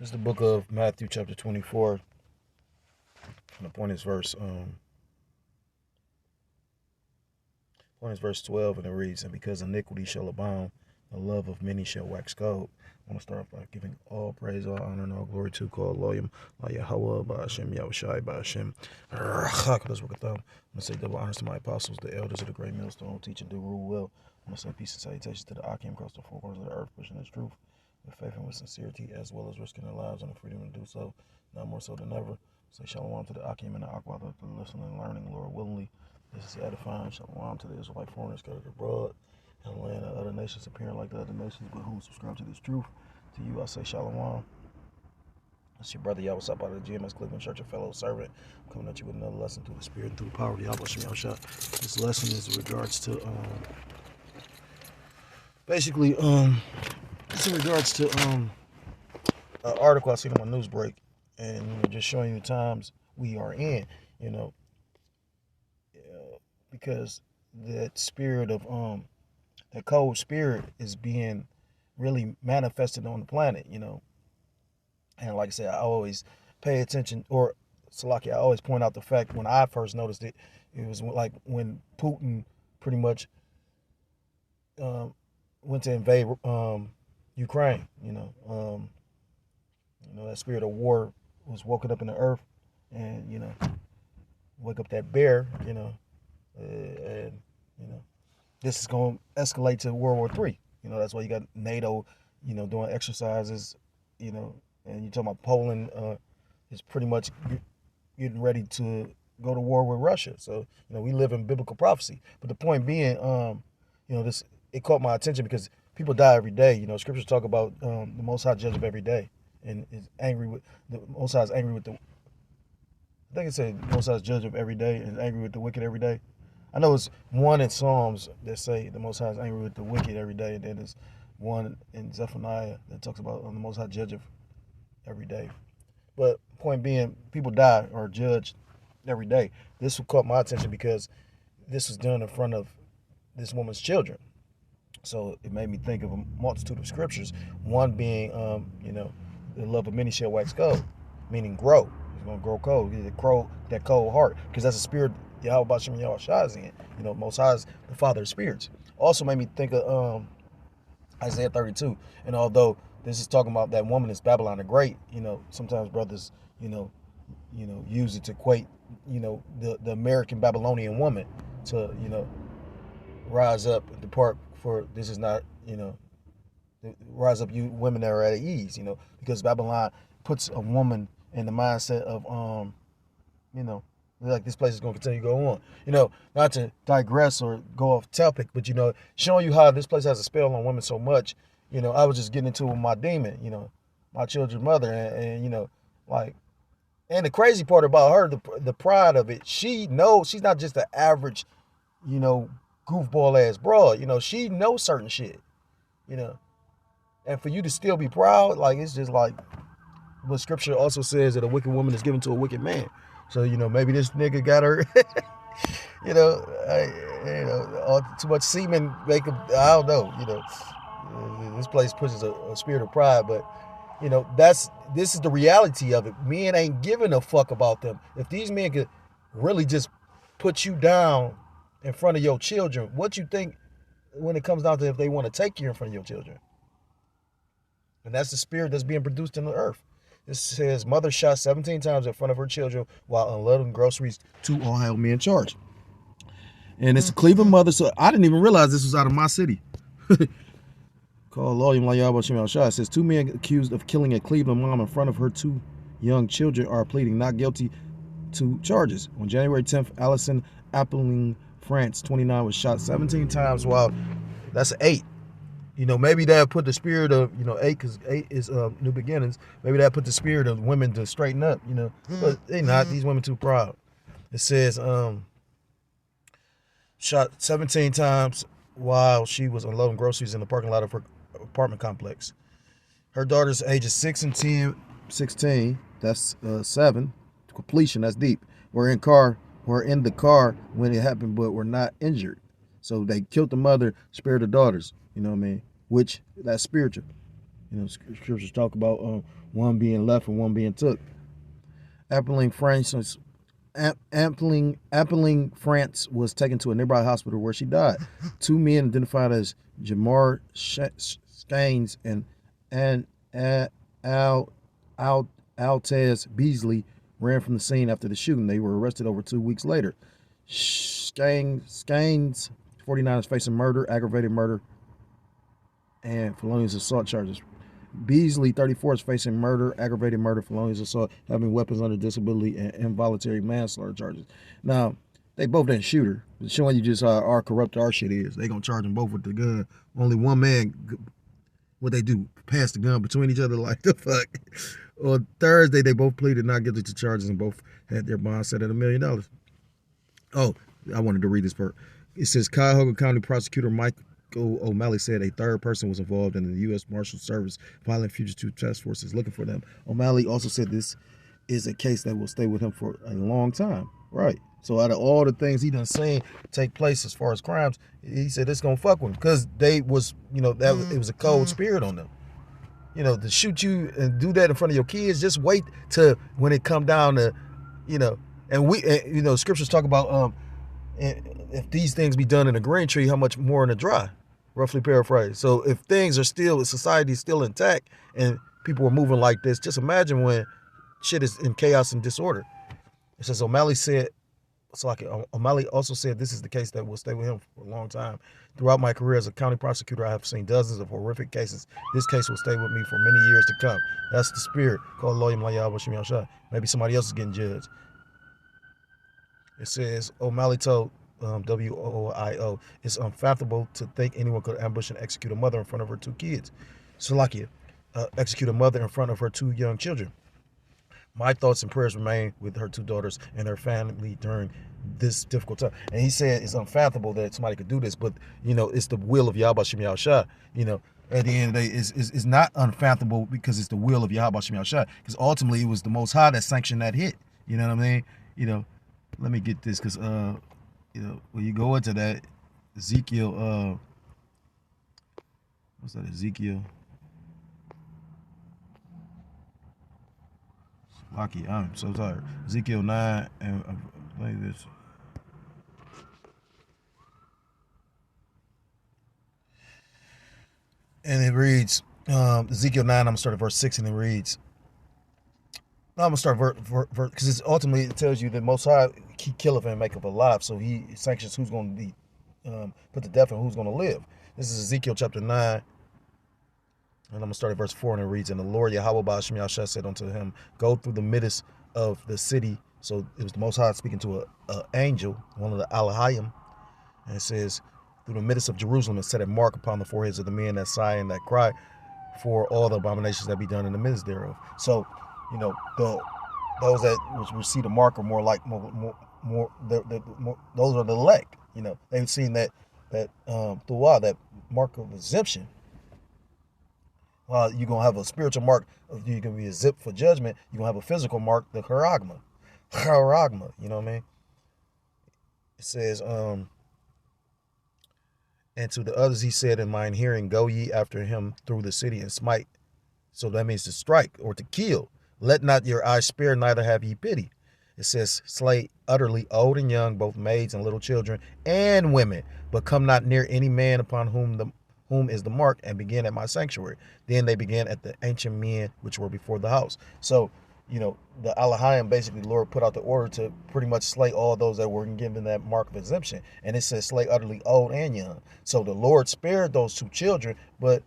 It's the book of Matthew, chapter 24. And the point is verse 12, and it reads, "And because iniquity shall abound, the love of many shall wax cold." I want to start off by giving all praise, all honor, and all glory to call Loyam, La Yahweh, Ba'ashem, Yahushai, Ba'ashem, Rachakadas Wakatham. I'm going to say double honors to my apostles, the elders of the great millstone, teach and do rule well. I'm going to say peace and salutations to the Akim across the four corners of the earth, pushing this truth with faith and with sincerity, as well as risking their lives and the freedom to do so, now more so than ever. Say shalom to the Akim and the Aqua, the listening and learning, Lord willingly. This is edifying. Shalom to the Israelite foreigners scattered abroad and the land of other nations appearing like the other nations, but who subscribe to this truth. To you I say shalom. It's your brother Yahweh out of the GMS Cleveland Church, a fellow servant. I'm coming at you with another lesson through the Spirit and through the power of Yahweh Shem Yahushua. This lesson is in regards to it's in regards to an article I seen on my news break, and just showing you the times we are in, because that spirit of that cold spirit is being really manifested on the planet, And like I said, I always pay attention, or Salaki, I always point out the fact when I first noticed it, it was like when Putin pretty much went to invade Ukraine. That spirit of war was woken up in the earth, and wake up that bear, and this is going to escalate to World War III. That's why you got NATO, doing exercises, and you're talking about Poland is pretty much getting ready to go to war with Russia. So, we live in biblical prophecy. But the point being, it caught my attention because people die every day. Scriptures talk about the Most High judge of every day, and is angry with the Most High is angry with the. I think it said Most High is judge of every day and is angry with the wicked every day. I know it's one in Psalms that say the Most High is angry with the wicked every day, and then there's one in Zephaniah that talks about the Most High judge of every day. But point being, people die or are judged every day. This caught my attention because this was done in front of this woman's children. So it made me think of a multitude of scriptures. One being, the love of many shall wax cold, meaning grow. It's going to grow cold. That cold heart, because that's a spirit Yahweh Bashem Yahushua is in. Most High is the Father of spirits. Also made me think of Isaiah 32. And although this is talking about that woman is Babylon the Great, sometimes brothers, use it to equate, the American Babylonian woman to, rise up and depart, for this is not, rise up, you women that are at ease, because Babylon puts a woman in the mindset of, like this place is going to continue to go on. Not to digress or go off topic, but, showing you how this place has a spell on women so much. I was just getting into it with my demon, my children's mother, and and the crazy part about her, the pride of it, she knows she's not just an average, goofball ass broad. She knows certain shit, and for you to still be proud, it's just like, but scripture also says that a wicked woman is given to a wicked man. So, maybe this nigga got her, all too much semen make him, I don't know, this place pushes a spirit of pride, but, this is the reality of it. Men ain't giving a fuck about them. If these men could really just put you down in front of your children, what you think when it comes down to if they want to take you in front of your children? And that's the spirit that's being produced in the earth. This says, mother shot 17 times in front of her children while unloading groceries to Ohio men charged. And it's a Cleveland mother, so I didn't even realize this was out of my city. Called Loyam Layaba Shem Shah. It says 2 men accused of killing a Cleveland mom in front of her 2 young children are pleading not guilty to charges. On January 10th, Allison Appling, France, 29, was shot 17 times while, that's 8. Maybe that put the spirit of, 8, because 8 is new beginnings. Maybe that put the spirit of women to straighten up, But they not. These women too proud. It says, shot 17 times while she was unloading groceries in the parking lot of her apartment complex. Her daughter's ages 6 and 16, that's 7. Completion, that's deep. Were in the car when it happened, but were not injured. So they killed the mother, spared the daughters. You know what I mean? Which, that's spiritual. Scriptures talk about one being left and one being took. Appling, France, was taken to a nearby hospital where she died. Two men identified as Jamar Skanes and Altez Beasley ran from the scene after the shooting. They were arrested over 2 weeks later. Skanes, 49, is facing murder, aggravated murder, and felonious assault charges. Beasley, 34, is facing murder, aggravated murder, felonious assault, having weapons under disability, and involuntary manslaughter charges. Now, they both didn't shoot her. It's showing you just how corrupt our shit is. They gonna charge them both with the gun. Only one man, what they do, pass the gun between each other like the fuck. On Thursday, they both pleaded not guilty to charges and both had their bond set at $1 million. Oh, I wanted to read this part. It says Cuyahoga County Prosecutor Michael O'Malley said a third person was involved in the U.S. Marshal Service Violent Fugitive Task Force is looking for them. O'Malley also said this is a case that will stay with him for a long time. Right. So out of all the things he done seen take place as far as crimes, he said it's gonna fuck with him because they was, that it was a cold spirit on them. To shoot you and do that in front of your kids. Just wait to when it come down to, and scriptures talk about if these things be done in a green tree, how much more in a dry, roughly paraphrased. So if things are still, society is still intact and people are moving like this, just imagine when shit is in chaos and disorder. It says O'Malley also said this is the case that will stay with him for a long time. Throughout my career as a county prosecutor, I have seen dozens of horrific cases. This case will stay with me for many years to come. That's the spirit. Maybe somebody else is getting judged. It says O'Malley told WOIO, it's unfathomable to think anyone could ambush and execute a mother in front of her two kids. Salakia, execute a mother in front of her two young children. My thoughts and prayers remain with her two daughters and her family during this difficult time. And he said it's unfathomable that somebody could do this, but it's the will of Yahweh Shem Yahushua. At the end of the day, it's not unfathomable because it's the will of Yahweh Shem Yahushua. Because ultimately, it was the Most High that sanctioned that hit. You know what I mean? Let me get this because when you go into that Ezekiel, what's that? Ezekiel. Lucky, I'm so tired. Ezekiel 9 and like this. And it reads, Ezekiel 9, I'm going to start at verse 6, and it reads, no, I'm going to start because ultimately it tells you that Most High, he killeth and maketh alive, so he sanctions who's going to be put to death and who's going to live. This is Ezekiel chapter 9, and I'm going to start at verse 4, and it reads, and the Lord Yahweh Ba'ashem Yahshua said unto him, go through the midst of the city. So it was the Most High speaking to an angel, one of the Alahayim, and it says, through the midst of Jerusalem, and set a mark upon the foreheads of the men that sigh and that cry for all the abominations that be done in the midst thereof. So, those that will see the mark are more like those are the elect. They've seen that throughout that mark of exemption. You're going to have a spiritual mark. You're going to be a zip for judgment. You're going to have a physical mark, the charagma. You know what I mean? It says, and to the others he said in mine hearing, go ye after him through the city and smite. So that means to strike or to kill. Let not your eyes spare, neither have ye pity. It says, slay utterly old and young, both maids and little children and women, but come not near any man upon whom is the mark, and begin at my sanctuary. Then they began at the ancient men which were before the house. So, the Alahayim, basically, the Lord put out the order to pretty much slay all those that were given that mark of exemption. And it says slay utterly old and young. So the Lord spared those two children, but,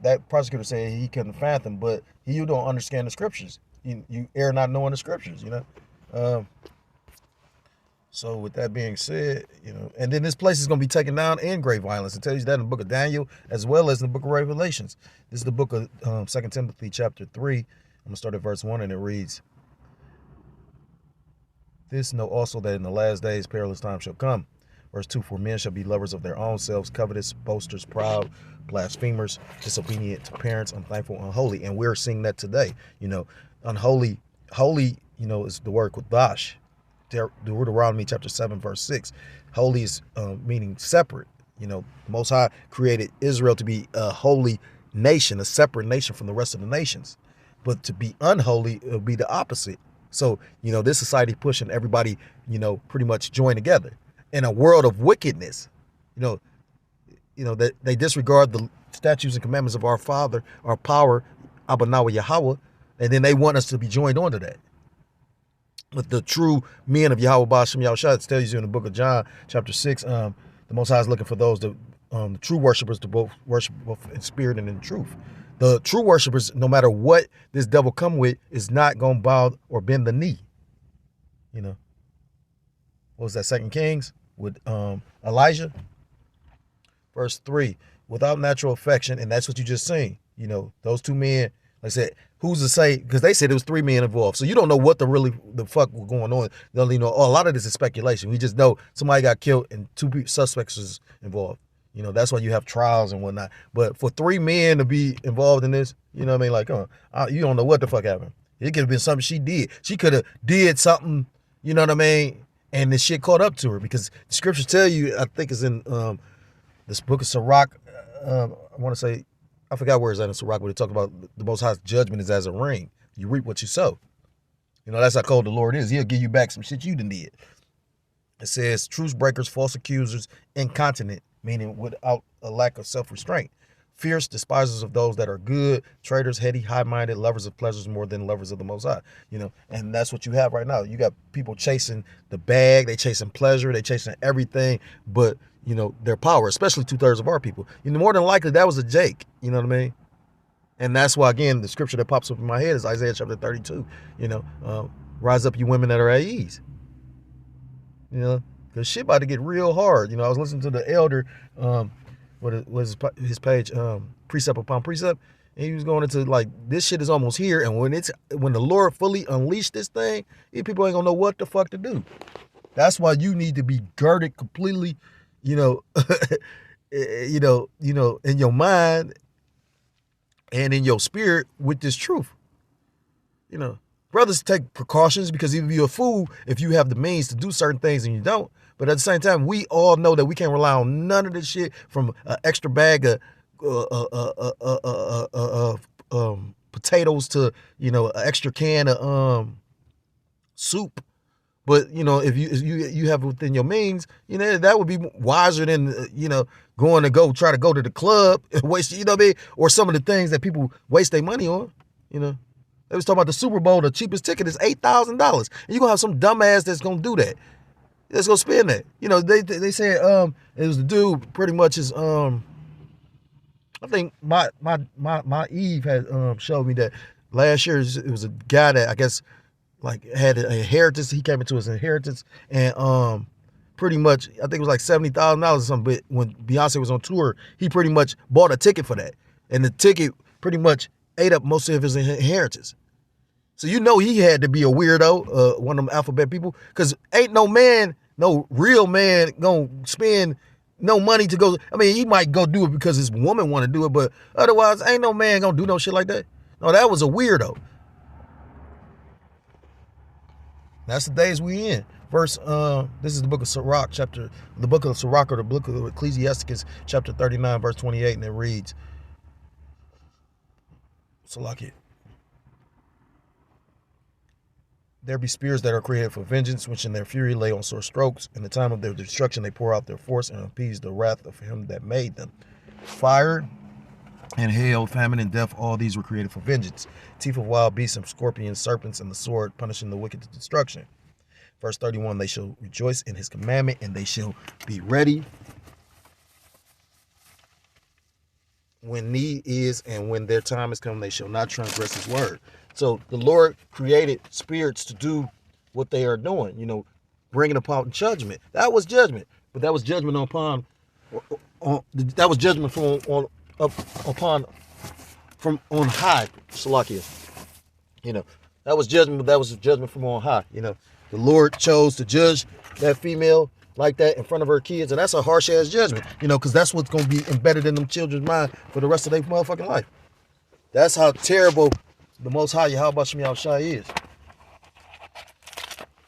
that prosecutor said he couldn't fathom, but you don't understand the scriptures. You err not knowing the scriptures, So with that being said, and then this place is going to be taken down in great violence. It tells you that in the book of Daniel as well as in the book of Revelations. This is the book of 2 Timothy chapter 3. I'm going to start at verse 1, and it reads, this know also that in the last days perilous times shall come. Verse 2, for men shall be lovers of their own selves, covetous, boasters, proud, blasphemers, disobedient to parents, unthankful, unholy. And we're seeing that today. Unholy, holy, is the word kodash. Deuteronomy chapter 7 verse 6. Holy is meaning separate. Most High created Israel to be a holy nation, a separate nation from the rest of the nations. But to be unholy, it would be the opposite. So, this society pushing everybody, pretty much join together in a world of wickedness. You know that they disregard the statutes and commandments of our Father, our power, Abba Nawa Yahweh, and then they want us to be joined onto that. But the true men of Yahweh Ba'ashem Yahushua, it tells you in the book of John, chapter 6, the Most High is looking for those, the true worshipers, to both worship both in spirit and in truth. The true worshipers, no matter what this devil come with, is not going to bow or bend the knee. What was that, 2 Kings with Elijah? Verse 3, without natural affection, and that's what you just seen. Those two men, like I said, who's to say, because they said there was 3 men involved. So you don't know what the fuck was going on. A lot of this is speculation. We just know somebody got killed and 2 suspects was involved. That's why you have trials and whatnot. But for 3 men to be involved in this, you know what I mean? Like, you don't know what the fuck happened. It could have been something she did. She could have did something, you know what I mean? And the shit caught up to her, because the scriptures tell you, I think it's in this book of Sirach. I want to say, I forgot where it's at in Sirach, but it talked about the Most High's judgment is as a rain. You reap what you sow. That's how cold the Lord is. He'll give you back some shit you done did. It says, truce breakers, false accusers, incontinent, meaning without a lack of self-restraint. Fierce, despisers of those that are good, traitors, heady, high-minded, lovers of pleasures more than lovers of the Most High. And that's what you have right now. You got people chasing the bag, they chasing pleasure, they chasing everything, but, their power, especially 2/3 of our people. More than likely, that was a Jake, you know what I mean? And that's why, again, the scripture that pops up in my head is Isaiah chapter 32, rise up, you women that are at ease. Because shit about to get real hard. I was listening to the elder, what was his page, precept upon precept, and he was going into like, this shit is almost here, and when the Lord fully unleashed this thing, these people ain't gonna know what the fuck to do. That's why you need to be girded completely, in your mind and in your spirit with this truth. Brothers take precautions, because if you're a fool, if you have the means to do certain things and you don't. But at the same time, we all know that we can't rely on none of this shit, from an extra bag of potatoes to, an extra can of soup. But, if you have within your means, that would be wiser than, going to try to go to the club and waste, or some of the things that people waste their money on, They was talking about the Super Bowl, the cheapest ticket is $8,000. And you're going to have some dumbass that's going to do that. Let's go spend that. They said it was the dude pretty much is I think my Eve had showed me that last year it was a guy that I guess like had a inheritance. He came into his inheritance, and pretty much I think it was like $70,000 or something. But when Beyonce was on tour, he pretty much bought a ticket for that, and the ticket pretty much ate up most of his inheritance. So he had to be a weirdo, one of them alphabet people, because ain't no real man gonna spend no money to go. I mean, he might go do it because his woman want to do it, but otherwise, ain't no man gonna do no shit like that. No, that was a weirdo. That's the days we in. This is the book of Sirach, the book of Ecclesiasticus, chapter 39, verse 28, and it reads, Salaki. There be spears that are created for vengeance, which in their fury lay on sore strokes. In the time of their destruction, they pour out their force and appease the wrath of him that made them. Fire and hail, famine and death, all these were created for vengeance. Teeth of wild beasts and scorpions, serpents, and the sword, punishing the wicked to destruction. Verse 31, they shall rejoice in his commandment, and they shall be ready when need is, and when their time is come, they shall not transgress his word. So the Lord created spirits to do what they are doing, bringing upon judgment. That was judgment, but that was judgment from on high. Salakia, that was judgment, but that was judgment from on high. The Lord chose to judge that female like that in front of her kids, and that's a harsh ass judgment, because that's what's gonna be embedded in them children's mind for the rest of their motherfucking life. That's how terrible the Most High Yahweh Shem Yahushua is.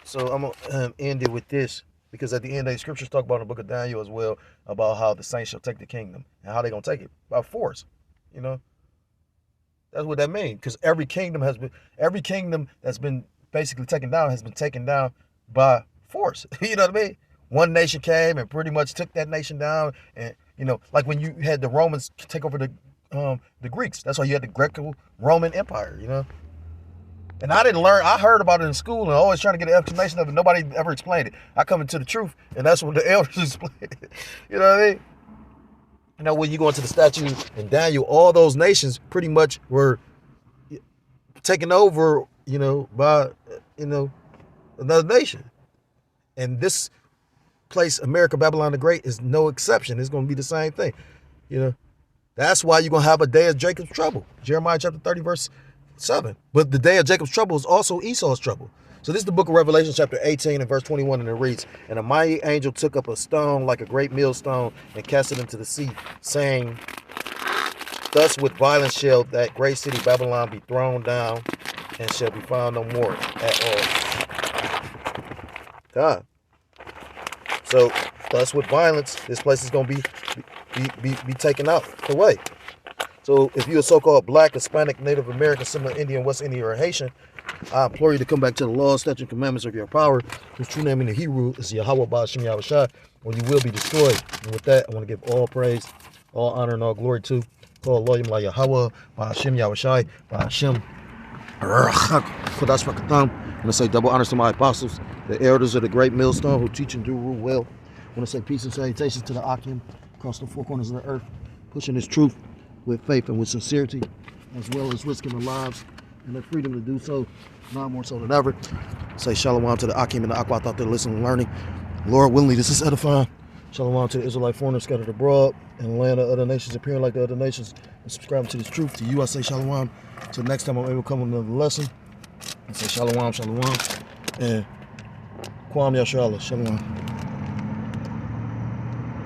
So I'm gonna end it with this, because at the end of the scriptures talk about in the book of Daniel as well, about how the saints shall take the kingdom and how they gonna take it by force. That's what that means. Because every kingdom that's been basically taken down has been taken down by force. You know what I mean? One nation came and pretty much took that nation down, and like when you had the Romans take over the Greeks. That's why you had the Greco-Roman Empire. And I didn't learn. I heard about it in school and always trying to get an explanation of it. Nobody ever explained it. I come into the truth, and that's when the elders explain it. You know what I mean? When you go into the statue in Daniel, all those nations pretty much were taken over, by, another nation. And this place, America, Babylon the Great, is no exception. It's going to be the same thing. That's why you're going to have a day of Jacob's trouble. Jeremiah chapter 30, verse 7. But the day of Jacob's trouble is also Esau's trouble. So this is the book of Revelation chapter 18 and verse 21, and it reads, "And a mighty angel took up a stone like a great millstone and cast it into the sea, saying, Thus with violence shall that great city Babylon be thrown down, and shall be found no more at all." God. So thus with violence, this place is going to be taken out away. So if you're a so-called Black, Hispanic, Native American, Seminole Indian, West Indian, or Haitian, I implore you to come back to the laws, statutes, and commandments of your power, whose true name in the Hebrew is Yahweh Ba'ashem Yahushua, or you will be destroyed. And with that, I want to give all praise, all honor, and all glory to Yahweh Ba'ashem Yahushua, Ba'ashem Kodash Makatam. I want to say double honors to my apostles, the elders of the great millstone who teach and do rule well. I want to say peace and salutations to the Akim across the four corners of the earth, pushing this truth with faith and with sincerity, as well as risking their lives and their freedom to do so, now more so than ever. Say shalom to the Akim and the Akwat out there listening and learning. Lord willingly, this is edifying. Shalom to the Israelite foreigners scattered abroad in the land of other nations, appearing like the other nations, and subscribing to this truth. To you, I say shalom. Till next time I'm able to come with another lesson. I say shalom, and Kwam Yasharallah. Shalom.